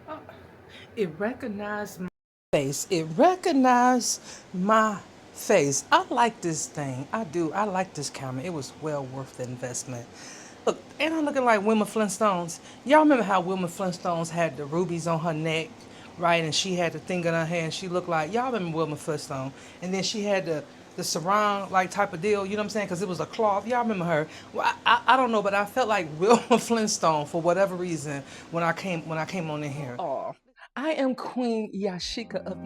Oh, it recognized my face. It recognized my face. I like this thing. I do. I like this camera. It was well worth the investment. Look, ain't I looking like Wilma Flintstones? Y'all remember how Wilma Flintstones had the rubies on her neck, right? And she had the thing in her hand. She looked like, y'all remember Wilma Flintstone? And then she had the surround like type of deal, you know what I'm saying? Because it was a cloth. Y'all remember her? Well, I don't know, but I felt like Wilma Flintstone for whatever reason when I came on in here. Oh, I am Queen Yashika of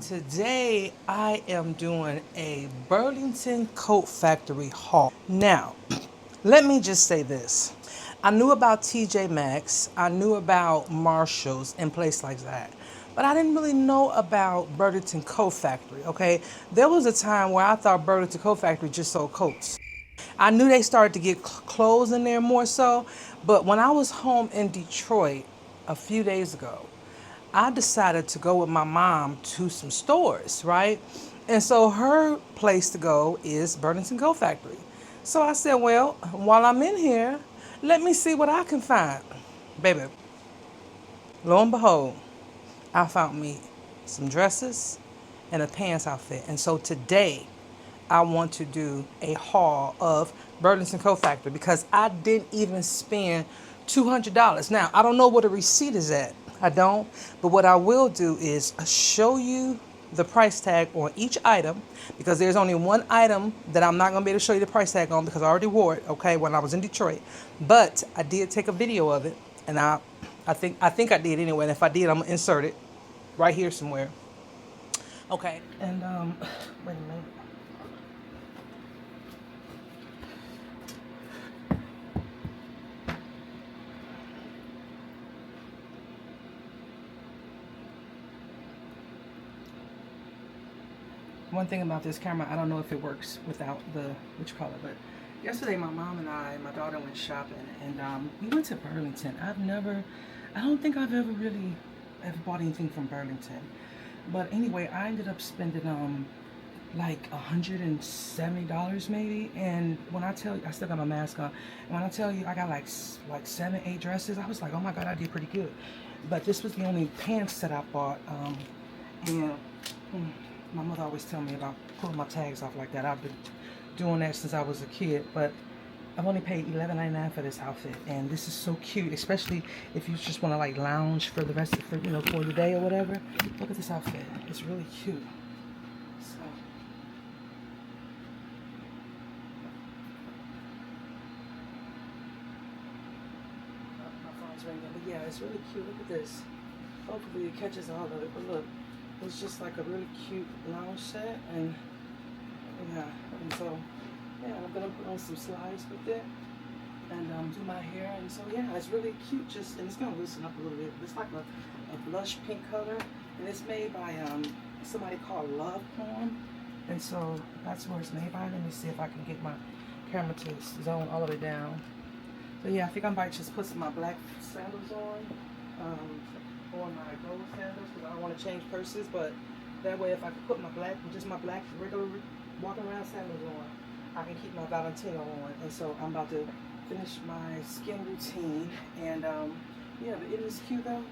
today I am doing a Burlington Coat Factory haul. Now, let me just say this. I knew about TJ Maxx, I knew about Marshalls and places like that. But I didn't really know about Burlington Coat Factory, okay? There was a time where I thought Burlington Coat Factory just sold coats. I knew they started to get clothes in there more so, but when I was home in Detroit a few days ago, I decided to go with my mom to some stores, right? And so her place to go is Burlington Coat Factory. So I said, well, while I'm in here, let me see what I can find. Baby, lo and behold, I found me some dresses and a pants outfit. And so today, I want to do a haul of Burlington Coat Factory because I didn't even spend $200. Now, I don't know what a receipt is at. I don't. But what I will do is show you the price tag on each item because there's only one item that I'm not going to be able to show you the price tag on because I already wore it, okay, when I was in Detroit. But I did take a video of it and I think I did anyway. And if I did, I'm going to insert it right here somewhere. Okay. And wait a minute. One thing about this camera, I don't know if it works without the, what you call it, but yesterday my mom and my daughter went shopping and we went to Burlington. I don't think I've ever really ever bought anything from Burlington. But anyway, I ended up spending like $170 maybe. And when I tell you, I still got my mask on. And when I tell you I got like 7, 8 dresses, I was like, oh my God, I did pretty good. But this was the only pants that I bought. And my mother always tell me about pulling my tags off like that. I've been doing that since I was a kid, but I've only paid $11.99 for this outfit, and this is so cute, especially if you just want to like lounge for the rest of for the day or whatever. Look at this outfit; it's really cute. So, my phone's ringing, but yeah, it's really cute. Look at this. Hopefully it catches all of it, but look, it's just like a really cute lounge set, and yeah, and so yeah, I'm gonna put on some slides with it and do my hair, and so yeah, it's really cute. Just and it's gonna loosen up a little bit. It's like a blush pink color, and it's made by somebody called Love Porn, and so that's where it's made by. Let me see if I can get my camera to zone all the way down. So yeah, I think I might just put some of my black sandals on my gold sandals because I don't want to change purses, but that way if I could put just my black regular walking around sandals on, I can keep my Valentino on. And so I'm about to finish my skin routine, and yeah, but it is cute though.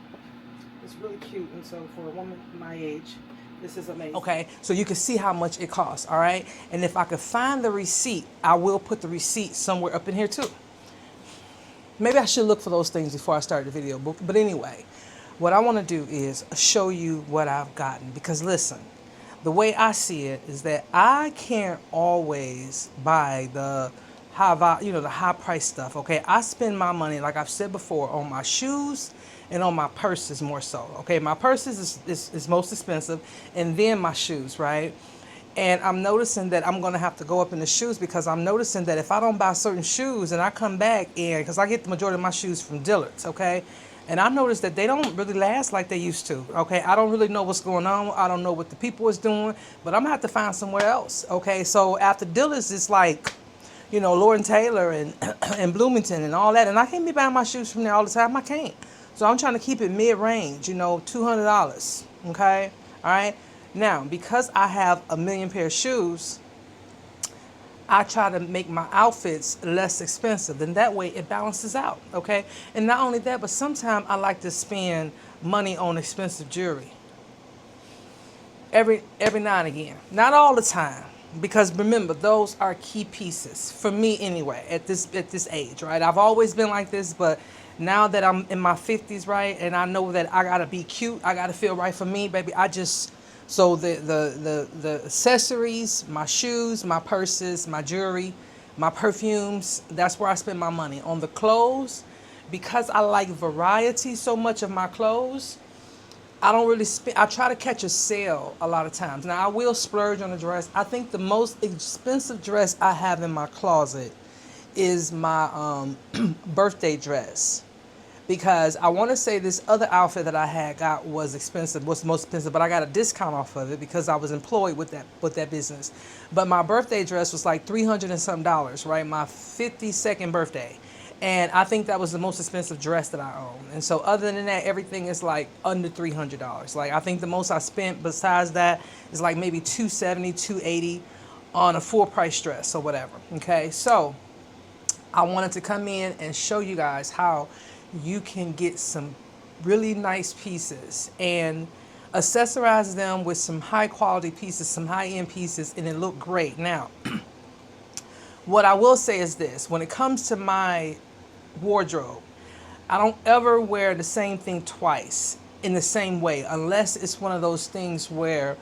It's really cute, and so for a woman my age, this is amazing. Okay, so you can see how much it costs, all right? And if I could find the receipt, I will put the receipt somewhere up in here too. Maybe I should look for those things before I start the video. But anyway, what I want to do is show you what I've gotten. Because listen, the way I see it is that I can't always buy the the high price stuff. Okay, I spend my money, like I've said before, on my shoes and on my purses more so. Okay, my purses is most expensive, and then my shoes, right? And I'm noticing that I'm going to have to go up in the shoes because I'm noticing that if I don't buy certain shoes and I come back in, because I get the majority of my shoes from Dillard's, okay? And I noticed that they don't really last like they used to, okay? I don't really know what's going on. I don't know what the people is doing, but I'm going to have to find somewhere else, okay? So after Dillard's, it's like, Lord and Taylor and, and Bloomington and all that. And I can't be buying my shoes from there all the time. I can't. So I'm trying to keep it mid-range, $200, okay? All right. Now, because I have a million pair of shoes, I try to make my outfits less expensive. Then that way it balances out. Okay. And not only that, but sometimes I like to spend money on expensive jewelry. Every now and again. Not all the time. Because remember, those are key pieces for me anyway at this age, right? I've always been like this, but now that I'm in my 50s, right, and I know that I gotta be cute, I gotta feel right for me, baby. So the accessories, my shoes, my purses, my jewelry, my perfumes, that's where I spend my money. On the clothes, because I like variety so much of my clothes, I don't really spend. I try to catch a sale a lot of times. Now I will splurge on a dress. I think the most expensive dress I have in my closet is my birthday dress, because I want to say this other outfit that I had got was expensive, was the most expensive, but I got a discount off of it because I was employed with that business. But my birthday dress was like $300 and some dollars, right? My 52nd birthday. And I think that was the most expensive dress that I own. And so other than that, everything is like under $300. Like I think the most I spent besides that is like maybe $270, $280 on a full price dress or whatever. Okay. So I wanted to come in and show you guys how you can get some really nice pieces and accessorize them with some high quality pieces, some high end pieces, and it look great. Now, what I will say is this: when it comes to my wardrobe, I don't ever wear the same thing twice in the same way, unless it's one of those things where,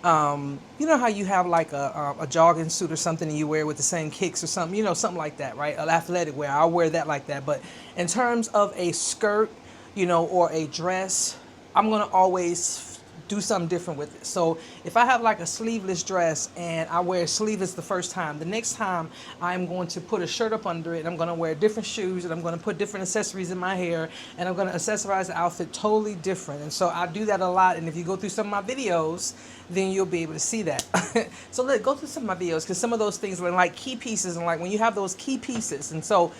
you know how you have like a jogging suit or something and you wear with the same kicks or something, you know, something like that, right? An athletic wear, I'll wear that like that. But in terms of a skirt, you know, or a dress, I'm going to always do something different with it. So if I have like a sleeveless dress and I wear sleeveless the first time, the next time I'm going to put a shirt up under it, and I'm going to wear different shoes, and I'm going to put different accessories in my hair, and I'm going to accessorize the outfit totally different. And so I do that a lot. And if you go through some of my videos, then you'll be able to see that. So let's go through some of my videos, because some of those things are like key pieces, and like when you have those key pieces. And so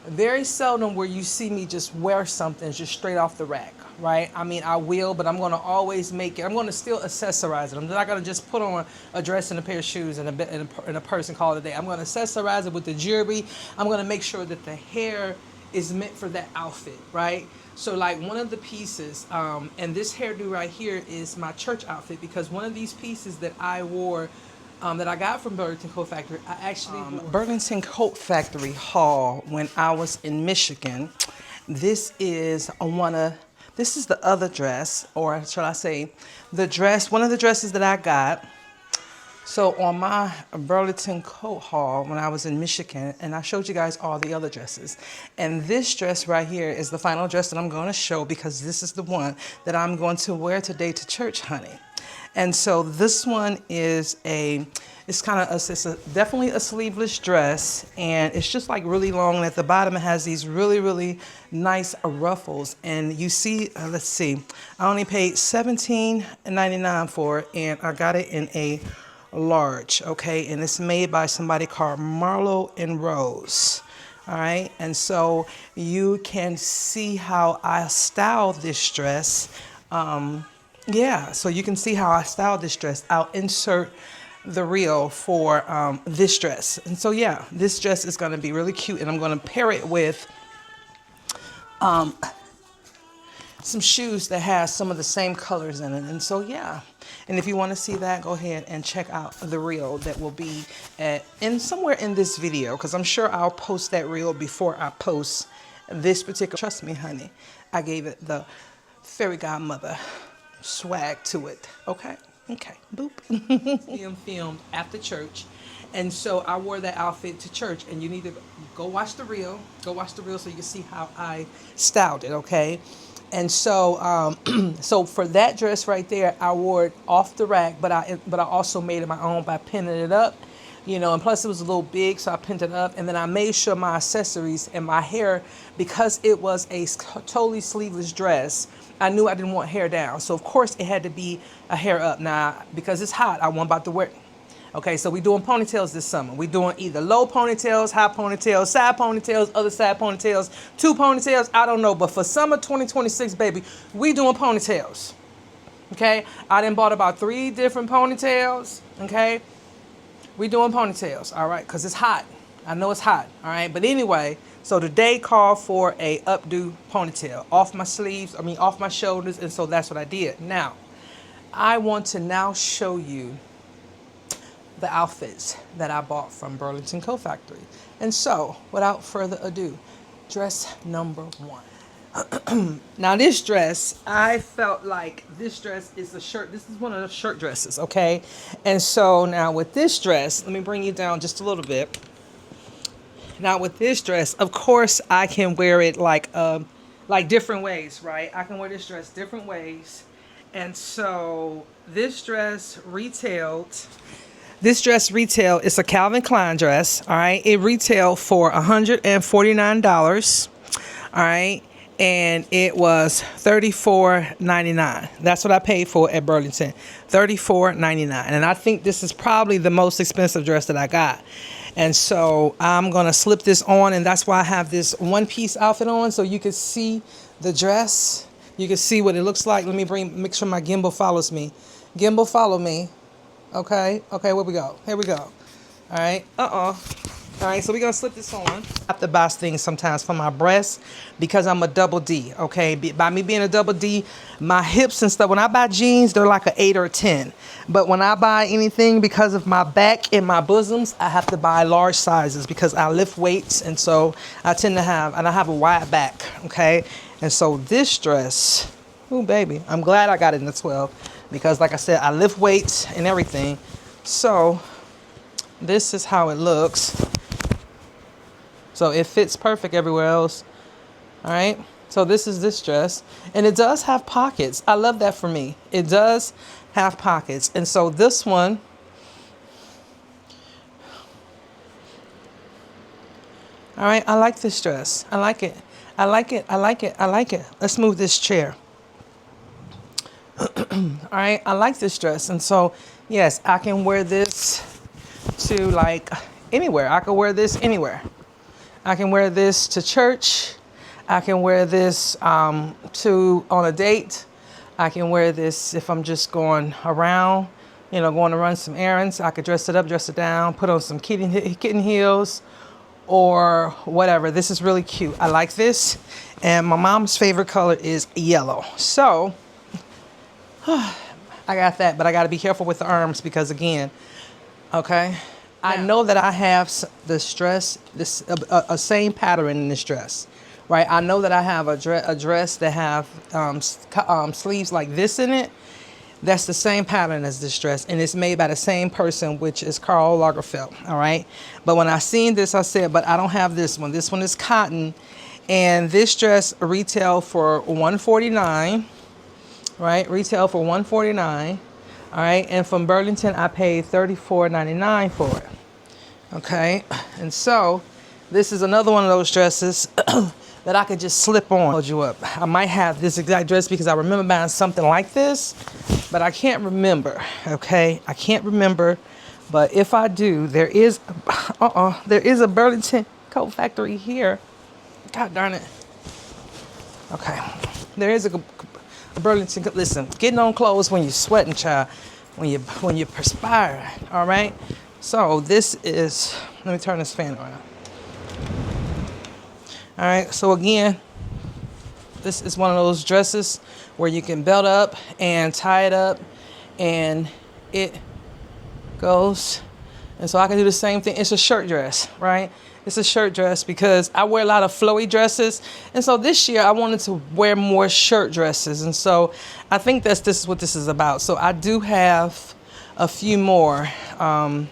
very seldom where you see me just wear something just straight off the rack, right? I mean, I will, but I'm going to always make it. I'm going to still accessorize it. I'm not going to just put on a dress and a pair of shoes and a purse and call it a day. I'm going to accessorize it with the jewelry. I'm going to make sure that the hair is meant for that outfit, right? So like one of the pieces, and this hairdo right here is my church outfit, because one of these pieces that I wore, that I got from Burlington Coat Factory, I actually Burlington Coat Factory haul when I was in Michigan. This is the other dress, or shall I say, one of the dresses that I got. So on my Burlington coat haul when I was in Michigan, and I showed you guys all the other dresses. And this dress right here is the final dress that I'm going to show, because this is the one that I'm going to wear today to church, honey. And so this one is it's definitely a sleeveless dress, and it's just like really long. And at the bottom, it has these really, really nice ruffles. And you see, let's see, I only paid $17.99 for it, and I got it in a large, okay? And it's made by somebody called Marlowe and Rose. All right, and so you can see how I styled this dress. Yeah, so you can see how I styled this dress. I'll insert the reel for this dress. And so, yeah, this dress is going to be really cute, and I'm going to pair it with some shoes that has some of the same colors in it. And so, yeah, and if you want to see that, go ahead and check out the reel that will be somewhere in this video, because I'm sure I'll post that reel before I post this particular. Trust me, honey, I gave it the fairy godmother swag to it. Okay, boop. Being filmed after church, and so I wore that outfit to church. And you need to go watch the reel so you can see how I styled it. Okay, and so so for that dress right there, I wore it off the rack, but I also made it my own by pinning it up, you know, and plus it was a little big, so I pinned it up. And then I made sure my accessories and my hair, because it was a totally sleeveless dress, I knew I didn't want hair down. So, of course, it had to be a hair up. Now, because it's hot, I wasn't about to wear it. Okay, so we're doing ponytails this summer. We're doing either low ponytails, high ponytails, side ponytails, other side ponytails, two ponytails, I don't know. But for summer 2026, baby, we doing ponytails. Okay, I done bought about 3 different ponytails. Okay, we doing ponytails, all right, because it's hot. I know it's hot, all right. But anyway, so today called for a updo ponytail off my sleeves. I mean, off my shoulders, and so that's what I did. Now, I want to now show you the outfits that I bought from Burlington Coat Factory. And so, without further ado, dress number 1. Now this dress, I felt like this dress is a shirt. This is one of the shirt dresses, okay? And so now with this dress, let me bring you down just a little bit. Now with this dress, of course, I can wear it like different ways, right? I can wear this dress different ways. And so this dress retailed, it's a Calvin Klein dress, all right? It retailed for $149, all right? And it was $34.99. That's what I paid for at Burlington, $34.99. And I think this is probably the most expensive dress that I got. And so I'm going to slip this on, and that's why I have this one-piece outfit on, so you can see the dress. You can see what it looks like. Let me make sure my gimbal follows me. Gimbal, follow me. Okay, where we go? Here we go. All right, All right, so we're going to slip this on. I have to buy things sometimes for my breasts because I'm a double D, okay? By me being a double D, my hips and stuff, when I buy jeans, they're like an 8 or a 10. But when I buy anything because of my back and my bosoms, I have to buy large sizes because I lift weights. And so I tend to have, and I have a wide back, okay? And so this dress, ooh, baby, I'm glad I got it in the 12 because like I said, I lift weights and everything. So this is how it looks. So it fits perfect everywhere else. All right. So this is this dress. And it does have pockets. I love that for me. It does have pockets. And so this one, all right, I like this dress. I like it. I like it. I like it. I like it. Let's move this chair. All right. I like this dress. And so, yes, I can wear this to like anywhere. I can wear this anywhere. I can wear this to church. I can wear this on a date. I can wear this if I'm just going around, going to run some errands. I could dress it up, dress it down, put on some kitten heels or whatever. This is really cute. I like this. And my mom's favorite color is yellow. So I got that, but I got to be careful with the arms because again, okay. I know that I have this dress, a same pattern in this dress, right? I know that I have a dress that have sleeves like this in it. That's the same pattern as this dress, and it's made by the same person, which is Karl Lagerfeld, all right? But when I seen this, I said, but I don't have this one. This one is cotton, and this dress retail for $149, right? Retail for $149. All right, and from Burlington, I paid $34.99 for it. Okay, and so this is another one of those dresses that I could just slip on. Hold you up. I might have this exact dress because I remember buying something like this, but I can't remember. Okay, I can't remember, but if I do, there is a Burlington Coat Factory here. God darn it. Okay, there is a Burlington. Listen, getting on clothes when you're sweating, child, when you perspire. All right. So this is. Let me turn this fan around. All right. So again, this is one of those dresses where you can belt up and tie it up, and it goes. And so I can do the same thing. It's a shirt dress, right? It's a shirt dress because I wear a lot of flowy dresses. And so this year I wanted to wear more shirt dresses. And so I think this is what this is about. So I do have a few more. So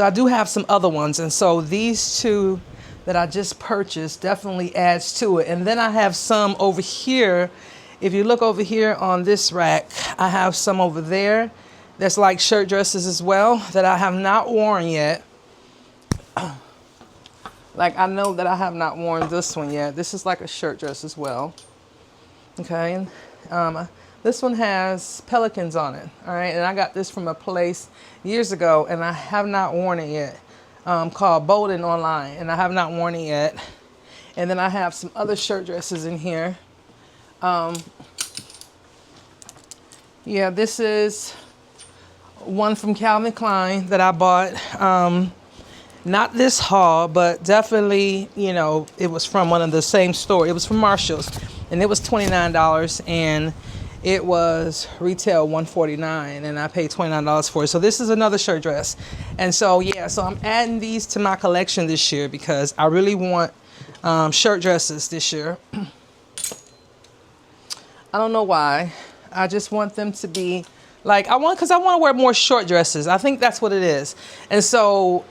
I do have some other ones. And so these two that I just purchased definitely adds to it. And then I have some over here. If you look over here on this rack, I have some over there that's like shirt dresses as well that I have not worn yet. Like I know that I have not worn this one yet. This is like a shirt dress as well. Okay. This one has pelicans on it. All right. And I got this from a place years ago and I have not worn it yet. Called Bolden online. And I have not worn it yet. And then I have some other shirt dresses in here. Yeah, this is one from Calvin Klein that I bought. Not this haul, but definitely, you know, it was from one of the same store. It was from Marshall's, and it was $29, and it was retail $149, and I paid $29 for it. So this is another shirt dress. And so, yeah, so I'm adding these to my collection this year because I really want shirt dresses this year. I don't know why. I just want them to be like, because I want to wear more short dresses. I think that's what it is. And so,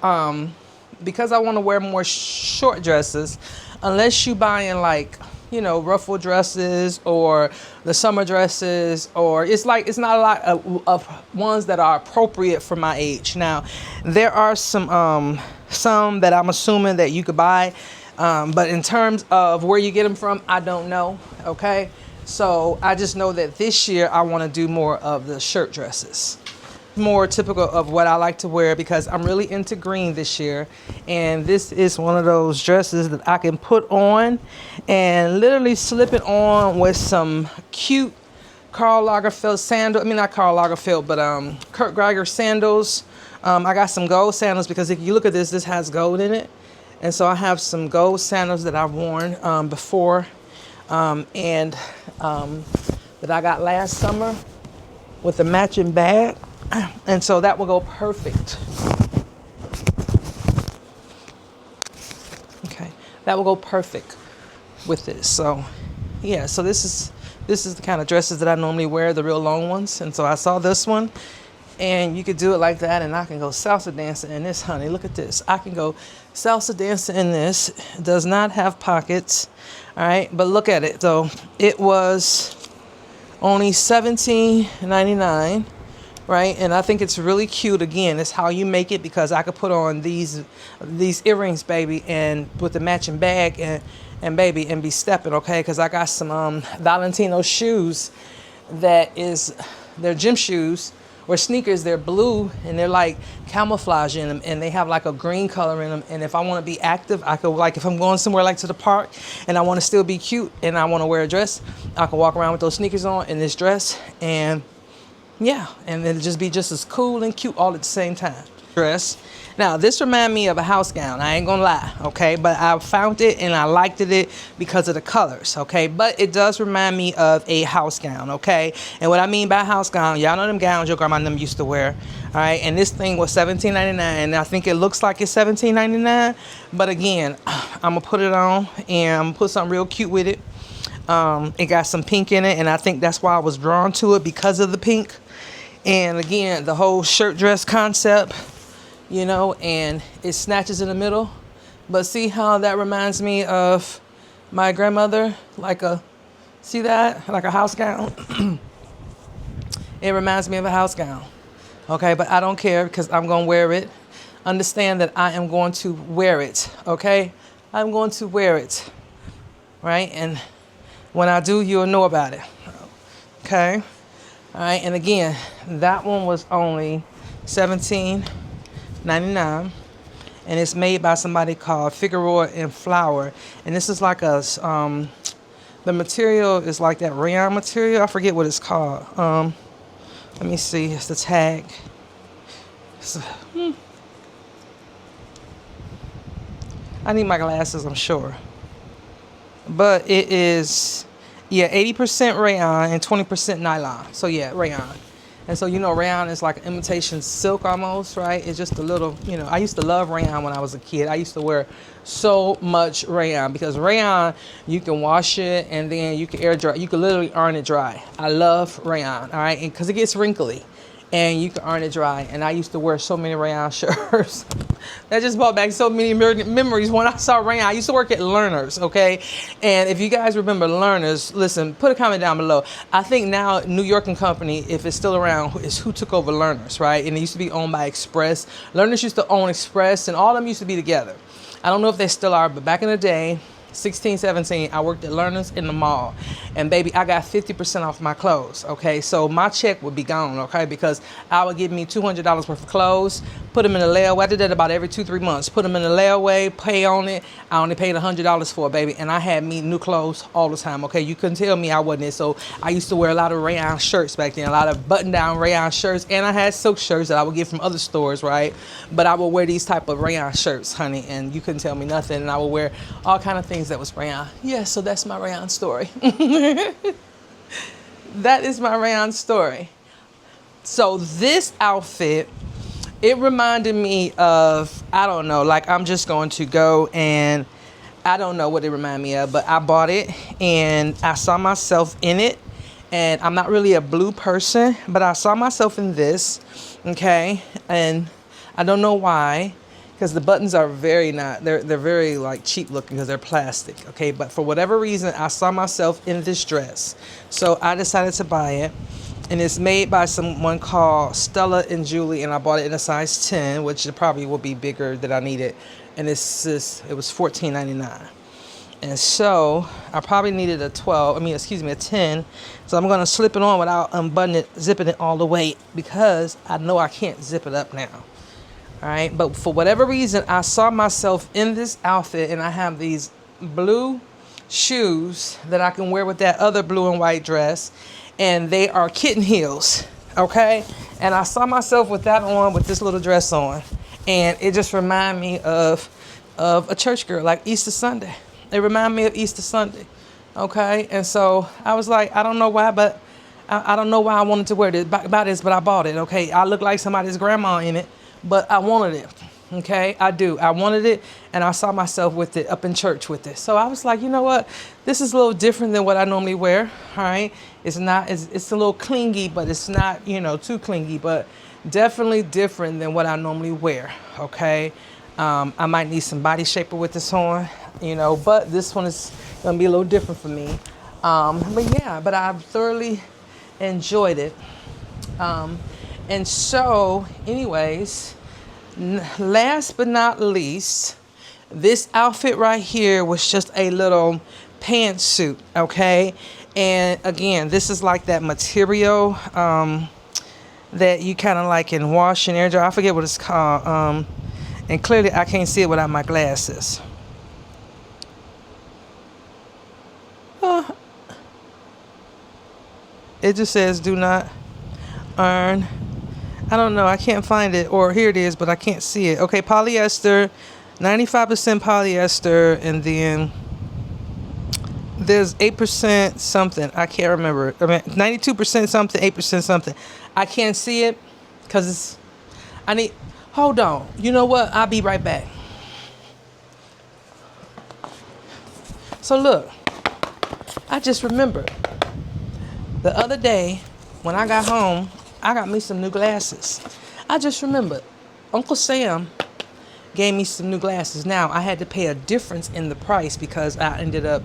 because I want to wear more short dresses, unless you buying like, you know, ruffle dresses or the summer dresses, or it's not a lot of ones that are appropriate for my age. Now, there are some that I'm assuming that you could buy, but in terms of where you get them from, I don't know. Okay, so I just know that this year I want to do more of the shirt dresses, more typical of what I like to wear, because I'm really into green this year, and this is one of those dresses that I can put on and literally slip it on with some cute Karl Lagerfeld sandals. I mean, not Karl Lagerfeld, but Kurt Geiger sandals. I got some gold sandals because if you look at this has gold in it, and so I have some gold sandals that I've worn before, and that I got last summer with a matching bag. And so that will go perfect. Okay, that will go perfect with this. So yeah, so this is the kind of dresses that I normally wear, the real long ones. And so I saw this one, and you could do it like that, and I can go salsa dancing in this, honey. Look at this. I can go salsa dancing in this. It does not have pockets. All right, but look at it though. It was only $17.99. Right, and I think it's really cute. Again, it's how you make it, because I could put on these earrings, baby, and with the matching bag, and baby, and be stepping, okay? Because I got some Valentino shoes they're gym shoes or sneakers. They're blue, and they're like camouflage in them, and they have like a green color in them. And if I want to be active, I could, like, if I'm going somewhere like to the park and I want to still be cute and I want to wear a dress, I can walk around with those sneakers on and this dress, and yeah, and it'll just be just as cool and cute all at the same time. Dress. Now, this reminds me of a house gown. I ain't gonna lie, okay? But I found it and I liked it because of the colors, okay? But it does remind me of a house gown, okay? And what I mean by house gown, y'all know them gowns your grandma and them used to wear, all right? And this thing was $17.99, and I think it looks like it's $17.99. But again, I'm gonna put it on and I'm gonna put something real cute with it. It got some pink in it, and I think that's why I was drawn to it, because of the pink. And again, the whole shirt dress concept, you know, and it snatches in the middle. But see how that reminds me of my grandmother, see that? Like a house gown. It reminds me of a house gown. Okay, but I don't care, because I'm going to wear it. Understand that I am going to wear it, okay? I'm going to wear it, right? And when I do, you'll know about it, okay? All right, and again, that one was only $17.99, and it's made by somebody called Figueroa and Flower. And this is like the material is like that rayon material. I forget what it's called. Let me see. It's the tag. I need my glasses, I'm sure. But it is, yeah, 80% rayon and 20% nylon. So yeah, rayon. And so, you know, rayon is like imitation silk almost, right? It's just a little, you know, I used to love rayon when I was a kid. I used to wear so much rayon, because rayon, you can wash it and then you can air dry. You can literally iron it dry. I love rayon, all right? Because it gets wrinkly and you can iron it dry. And I used to wear so many rayon shirts. That just brought back so many memories when I saw rayon. I used to work at Learners, okay? And if you guys remember Learners, listen, put a comment down below. I think now New York and Company, if it's still around, is who took over Learners, right? And it used to be owned by Express. Learners used to own Express, and all of them used to be together. I don't know if they still are, but back in the day, 16, 17, I worked at Learners in the mall. And baby, I got 50% off my clothes, okay? So my check would be gone, okay? Because I would give me $200 worth of clothes, put them in a layaway. I did that about every 2-3 months. Put them in a layaway, pay on it. I only paid $100 for it, baby. And I had me new clothes all the time, okay? You couldn't tell me I wasn't it. So I used to wear a lot of rayon shirts back then, a lot of button-down rayon shirts. And I had silk shirts that I would get from other stores, right? But I would wear these type of rayon shirts, honey, and you couldn't tell me nothing. And I would wear all kind of things that was rayon. Yeah, so that's my rayon story. That is my rayon story. So this outfit, it reminded me of, I don't know, like I'm just going to go and I don't know what it reminded me of, but I bought it and I saw myself in it. And I'm not really a blue person, but I saw myself in this, okay? And I don't know why, because the buttons are they're very like cheap looking because they're plastic, okay? But for whatever reason, I saw myself in this dress. So I decided to buy it. And it's made by someone called Stella and Julie, and I bought it in a size 10, which it probably will be bigger than I needed. And it was $14.99. And so I probably needed a 10. So I'm going to slip it on without unbuttoning it, zipping it all the way, because I know I can't zip it up now. All right. But for whatever reason, I saw myself in this outfit, and I have these blue shoes that I can wear with that other blue and white dress. And they are kitten heels. Okay. And I saw myself with that on, with this little dress on. And it just reminded me of a church girl, like Easter Sunday. It reminded me of Easter Sunday. Okay. And so I was like, I don't know why, but I don't know why I wanted to wear this, but I bought it. Okay. I look like somebody's grandma in it, but I wanted it. Okay. I do. I wanted it. And I saw myself with it up in church with it. So I was like, you know what? This is a little different than what I normally wear. All right. It's a little clingy, but it's not, too clingy, but definitely different than what I normally wear. Okay. I might need some body shaper with this on, but this one is going to be a little different for me. But I thoroughly enjoyed it. And so anyways, last but not least, this outfit right here was just a little pantsuit. Okay. And again, this is like that material, that you kind of like can wash and air dry. I forget what it's called. And clearly I can't see it without my glasses. It just says do not earn. I don't know. I can't find it. Or here it is, but I can't see it. Okay, polyester, 95% polyester, and then there's 8% something. I can't remember. 92% something, 8% something. I can't see it because hold on. You know what? I'll be right back. So look, I just remembered the other day when I got home, I got me some new glasses. I just remembered Uncle Sam gave me some new glasses. Now I had to pay a difference in the price because I ended up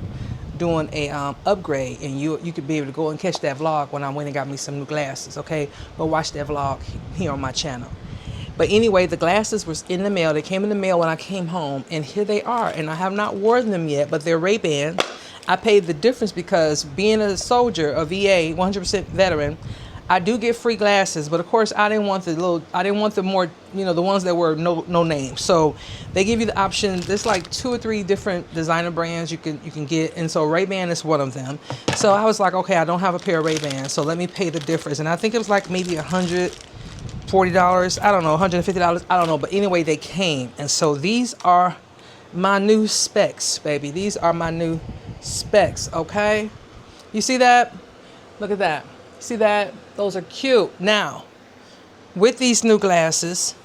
doing a upgrade, and you could be able to go and catch that vlog when I went and got me some new glasses. Okay, go watch that vlog here on my channel. But anyway, the glasses was in the mail. They came in the mail when I came home, and here they are. And I have not worn them yet, but they're Ray-Bans. I paid the difference because being a soldier, a VA, 100% veteran, I do get free glasses, but of course I didn't want the more, the ones that were no name. So they give you the option. There's like 2 or 3 different designer brands you can get, and so Ray-Ban is one of them. So I was like, okay, I don't have a pair of Ray-Bans, so let me pay the difference. And I think it was like maybe $140. I don't know, $150. I don't know, but anyway, they came, and so these are my new specs, baby. These are my new specs. Okay, you see that? Look at that. See that? Those are cute. Now, with these new glasses,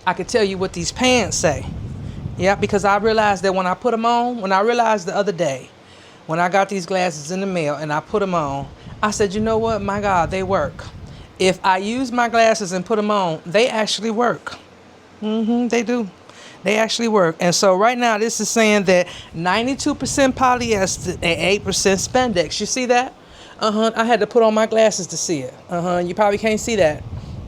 I could tell you what these pants say. Yeah, because I realized that when I put them on, the other day, when I got these glasses in the mail and I put them on, I said, you know what? My God, they work. If I use my glasses and put them on, they actually work. They do. They actually work. And so right now, this is saying that 92% polyester and 8% spandex. You see that? I had to put on my glasses to see it. You probably can't see that.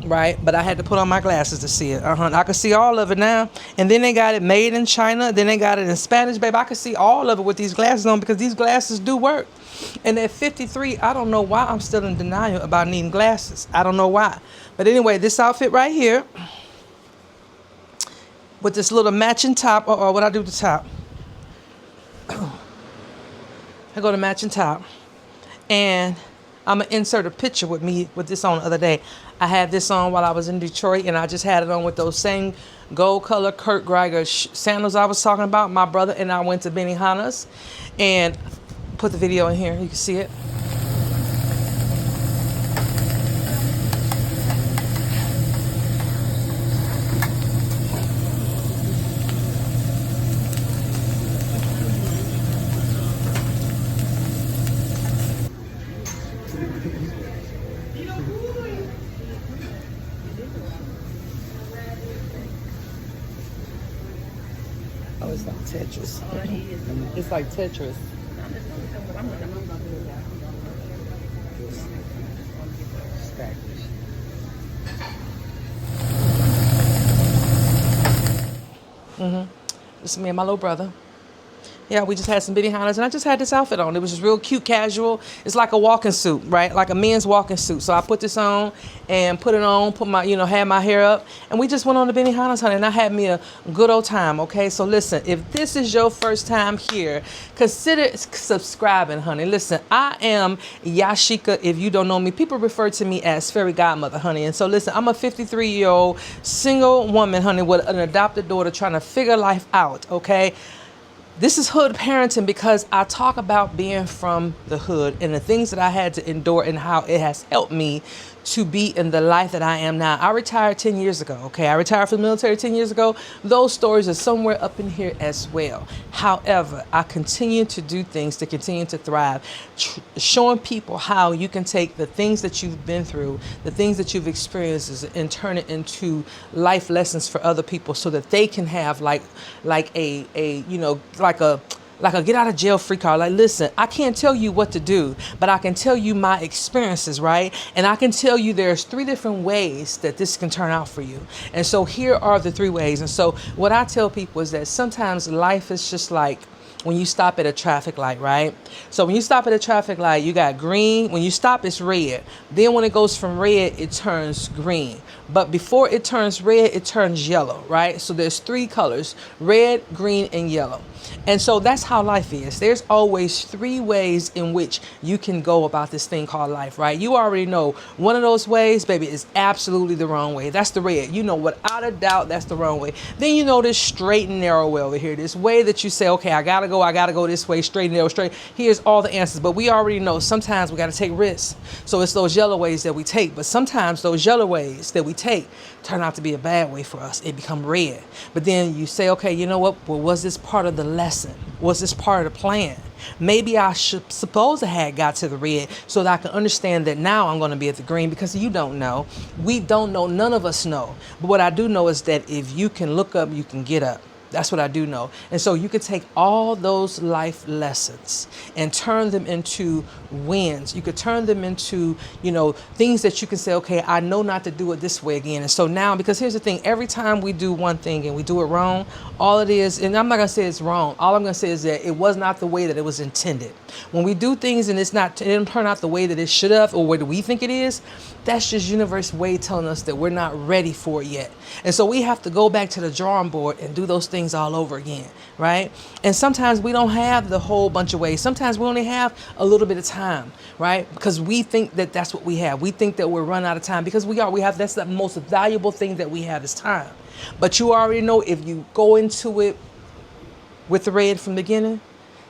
right? But I had to put on my glasses to see it. I could see all of it now. And then they got it made in China. Then they got it in Spanish, babe. I could see all of it with these glasses on because these glasses do work. And at 53, I don't know why I'm still in denial about needing glasses. I don't know why. But anyway, this outfit right here with this little matching top. Or what I do with the top? I go to matching top. And I'm going to insert a picture with me with this on the other day. I had this on while I was in Detroit, and I just had it on with those same gold color Kurt Geiger sandals I was talking about. My brother and I went to Benihana's and put the video in here. You can see it. Oh, it's like Tetris. It's like Tetris. This is me and my little brother. Yeah, we just had some Benihana's, and I just had this outfit on. It was just real cute, casual. It's like a walking suit, right? Like a men's walking suit. So I put this on and put it on, put my, had my hair up, and we just went on to Benihana's, honey, and I had me a good old time, okay? So listen, if this is your first time here, consider subscribing, honey. Listen, I am Yashika. If you don't know me, people refer to me as Fairy Godmother, honey. And so listen, I'm a 53-year-old single woman, honey, with an adopted daughter trying to figure life out, okay? This is hood parenting because I talk about being from the hood and the things that I had to endure and how it has helped me to be in the life that I am now. I retired 10 years ago, okay? I retired from the military 10 years ago. Those stories are somewhere up in here as well. However, I continue to do things to continue to thrive, showing people how you can take the things that you've been through, the things that you've experienced, and turn it into life lessons for other people so that they can have like a get out of jail free card. Like, listen, I can't tell you what to do, but I can tell you my experiences, right? And I can tell you there's 3 different ways that this can turn out for you. And so here are the 3 ways. And so what I tell people is that sometimes life is just like when you stop at a traffic light, right? So when you stop at a traffic light, you got green. When you stop, it's red. Then when it goes from red, it turns green. But before it turns red, it turns yellow, right? So there's 3 colors: red, green, and yellow. And so that's how life is. There's always 3 ways in which you can go about this thing called life, right? You already know one of those ways, baby, is absolutely the wrong way. That's the red. You know, without a doubt, that's the wrong way. Then you know this straight and narrow way over here, this way that you say, okay, I gotta go this way, straight and narrow, straight. Here's all the answers. But we already know sometimes we gotta take risks. So it's those yellow ways that we take. But sometimes those yellow ways that we take turn out to be a bad way for us. It become red. But then you say, okay, you know what? Well, was this part of the lesson? Was this part of the plan? Maybe I should suppose I had got to the red so that I can understand that now I'm going to be at the green, because you don't know. We don't know. None of us know. But what I do know is that if you can look up, you can get up. That's what I do know. And so you could take all those life lessons and turn them into wins. You could turn them into, things that you can say, okay, I know not to do it this way again. And so now, because here's the thing, every time we do one thing and we do it wrong, all it is, and I'm not going to say it's wrong. All I'm going to say is that it was not the way that it was intended. When we do things and it didn't turn out the way that it should have, or where we think it is, that's just universe way telling us that we're not ready for it yet. And so we have to go back to the drawing board and do those things all over again, right? And sometimes we don't have the whole bunch of ways. Sometimes we only have a little bit of time, right? Because we think that that's what we have. We think that we're run out of time, because that's the most valuable thing that we have is time. But you already know, if you go into it with the red from the beginning,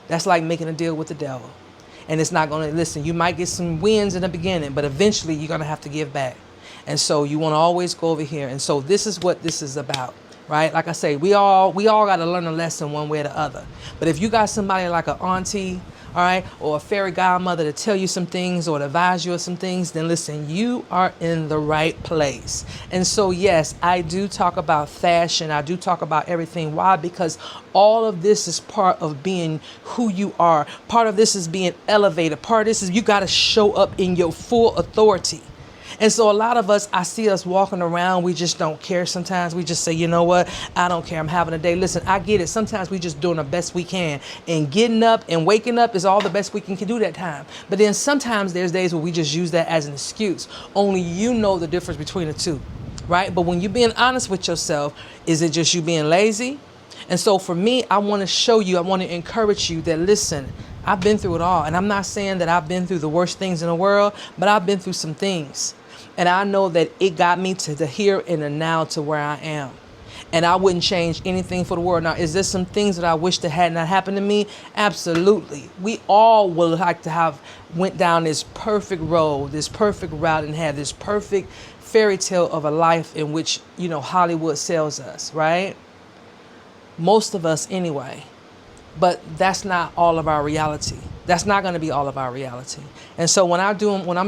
that's like making a deal with the devil. And it's not going to listen. You might get some wins in the beginning, but eventually you're going to have to give back. And so you want to always go over here. And so this is what this is about, right? Like I say, we all got to learn a lesson one way or the other. But if you got somebody like an auntie, all right, or a fairy godmother to tell you some things or to advise you of some things, then listen, you are in the right place. And so, yes, I do talk about fashion. I do talk about everything. Why? Because all of this is part of being who you are. Part of this is being elevated. Part of this is you got to show up in your full authority. And so a lot of us, I see us walking around, we just don't care sometimes. We just say, you know what, I don't care, I'm having a day. Listen, I get it. Sometimes we just doing the best we can. And getting up and waking up is all the best we can do that time. But then sometimes there's days where we just use that as an excuse. Only you know the difference between the two, right? But when you're being honest with yourself, is it just you being lazy? And so for me, I want to show you, I want to encourage you that, listen, I've been through it all. And I'm not saying that I've been through the worst things in the world, but I've been through some things. And I know that it got me to the here and the now to where I am. And I wouldn't change anything for the world. Now, is there some things that I wish that had not happened to me? Absolutely. We all would like to have went down this perfect road, this perfect route, and have this perfect fairy tale of a life in which, Hollywood sells us, right? Most of us anyway. But that's not all of our reality. That's not going to be all of our reality. And so when I'm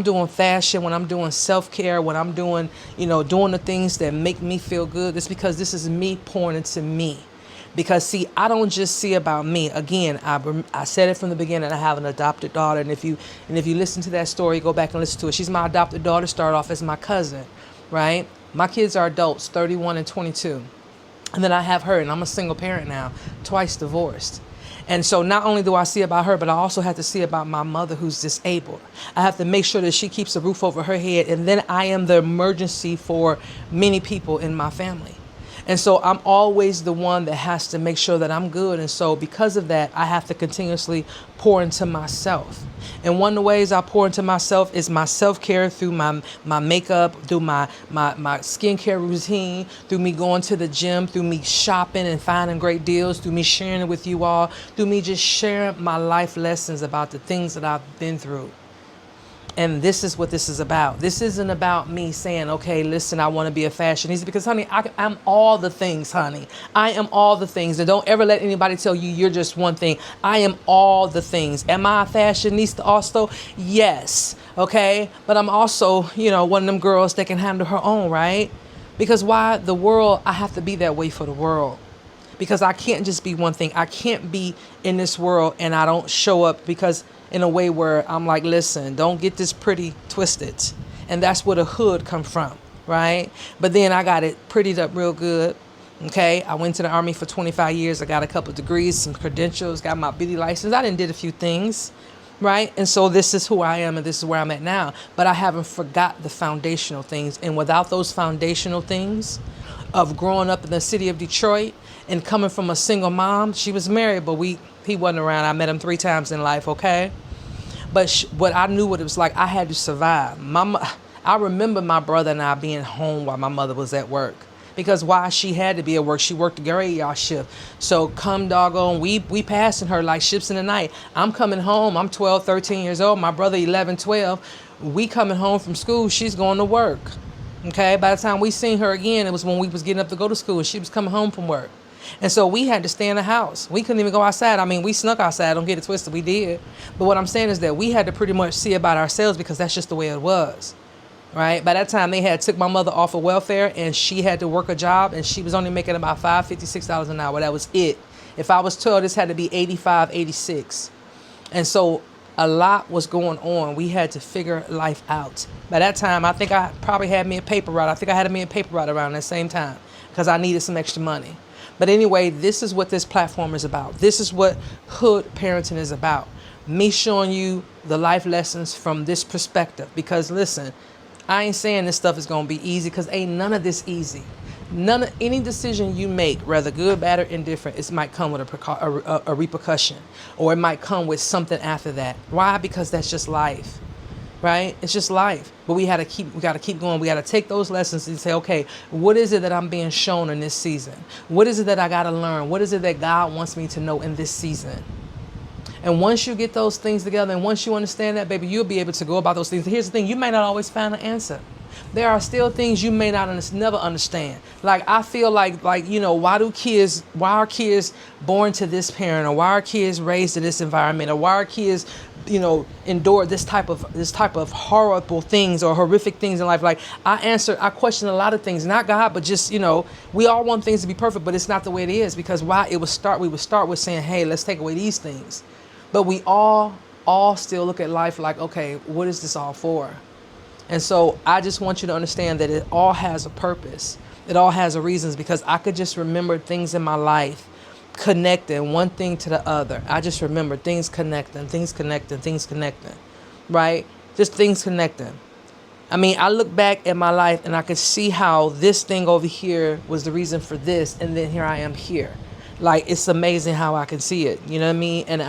doing fashion, when I'm doing self-care, when I'm doing, doing the things that make me feel good, it's because this is me pouring into me. Because see, I don't just see about me. Again, I said it from the beginning. I have an adopted daughter, and if you listen to that story, go back and listen to it. She's my adopted daughter. Started off as my cousin, right? My kids are adults, 31 and 22, and then I have her, and I'm a single parent now, twice divorced. And so not only do I see about her, but I also have to see about my mother who's disabled. I have to make sure that she keeps a roof over her head. And then I am the emergency for many people in my family. And so I'm always the one that has to make sure that I'm good. And so because of that, I have to continuously pour into myself. And one of the ways I pour into myself is my self-care through my makeup, through my skincare routine, through me going to the gym, through me shopping and finding great deals, through me sharing it with you all, through me just sharing my life lessons about the things that I've been through. And this is what this is about. This isn't about me saying, okay, listen, I want to be a fashionista, because, honey, I'm all the things, honey. I am all the things. And don't ever let anybody tell you you're just one thing. I am all the things. Am I a fashionista also? Yes. Okay. But I'm also, one of them girls that can handle her own, right? Because why? The world, I have to be that way for the world. Because I can't just be one thing. I can't be in this world and I don't show up because in a way where I'm like, listen, don't get this pretty twisted. And that's where the hood come from, right? But then I got it prettied up real good. Okay. I went to the Army for 25 years. I got a couple of degrees, some credentials, got my beauty license. I did a few things, right? And so this is who I am and this is where I'm at now. But I haven't forgot the foundational things. And without those foundational things of growing up in the city of Detroit and coming from a single mom, she was married, but he wasn't around. I met him 3 times in life, okay? But what I knew what it was like, I had to survive. I remember my brother and I being home while my mother was at work. Because why? She had to be at work. She worked the graveyard shift. So come doggone, we passing her like ships in the night. I'm coming home. I'm 12, 13 years old. My brother 11, 12. We coming home from school. She's going to work. Okay? By the time we seen her again, it was when we was getting up to go to school. She was coming home from work. And so we had to stay in the house. We couldn't even go outside. I mean, we snuck outside. Don't get it twisted. We did. But what I'm saying is that we had to pretty much see about ourselves because that's just the way it was. Right? By that time, they had took my mother off of welfare and she had to work a job and she was only making about $56 an hour. That was it. If I was 12, this had to be 85, 86. And so a lot was going on. We had to figure life out. By that time, I think I probably had me a paper route. I think I had me a paper route around that same time because I needed some extra money. But anyway, this is what this platform is about. This is what hood parenting is about. Me showing you the life lessons from this perspective. Because listen, I ain't saying this stuff is going to be easy because ain't none of this easy. Any decision you make, whether good, bad, or indifferent, it might come with a repercussion, or it might come with something after that. Why? Because that's just life. Right? It's just life. But we got to keep going. We got to take those lessons and say, okay, what is it that I'm being shown in this season? What is it that I got to learn? What is it that God wants me to know in this season? And once you get those things together and once you understand that, baby, you'll be able to go about those things. Here's the thing. You may not always find an answer. There are still things you may never understand. Like, I feel like, why are kids born to this parent, or why are kids raised in this environment, or why are kids, endure this type of horrible things or horrific things in life? Like, I question a lot of things, not God, but just, we all want things to be perfect, but it's not the way it is, because we would start with saying, hey, let's take away these things. But we all still look at life like, okay, what is this all for? And so I just want you to understand that it all has a purpose. It all has a reason, because I could just remember things in my life connecting one thing to the other. I just remember things connecting, right? Just things connecting. I mean, I look back at my life and I could see how this thing over here was the reason for this. And then here I am here. Like, it's amazing how I can see it. You know what I mean? And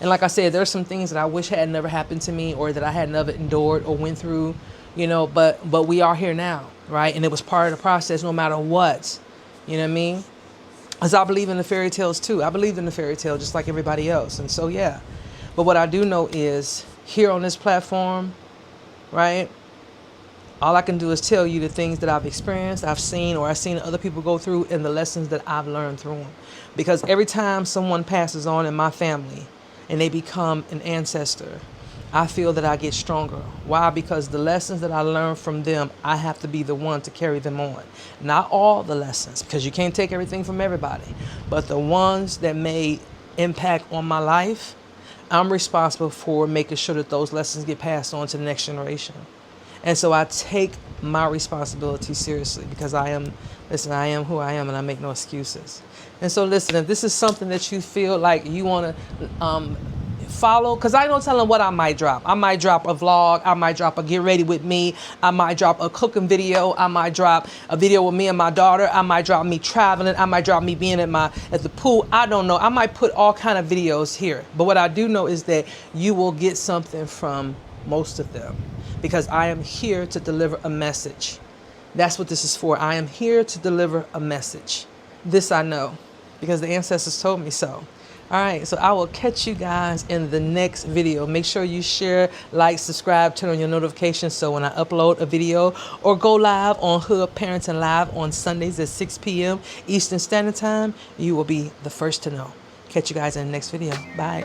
like I said, there's some things that I wish had never happened to me, or that I had never endured or went through, but we are here now, right? And it was part of the process no matter what. You know what I mean? Because I believe in the fairy tales too. I believed in the fairy tale just like everybody else. And so, yeah. But what I do know is here on this platform, right? All I can do is tell you the things that I've experienced, I've seen, or I've seen other people go through, and the lessons that I've learned through them. Because every time someone passes on in my family and they become an ancestor, I feel that I get stronger. Why? Because the lessons that I learned from them, I have to be the one to carry them on. Not all the lessons, because you can't take everything from everybody, but the ones that made impact on my life, I'm responsible for making sure that those lessons get passed on to the next generation. And so I take my responsibility seriously, because I am who I am, and I make no excuses. And so listen, if this is something that you feel like you want to follow, because I don't tell them what I might drop. I might drop a vlog. I might drop a get ready with me. I might drop a cooking video. I might drop a video with me and my daughter. I might drop me traveling. I might drop me being at the pool. I don't know. I might put all kind of videos here. But what I do know is that you will get something from most of them, because I am here to deliver a message. That's what this is for. I am here to deliver a message. This I know, because the ancestors told me so. All right, so I will catch you guys in the next video. Make sure you share, like, subscribe, turn on your notifications, so when I upload a video or go live on Hood Parenting Live on Sundays at 6 p.m. Eastern Standard Time, you will be the first to know. Catch you guys in the next video. Bye.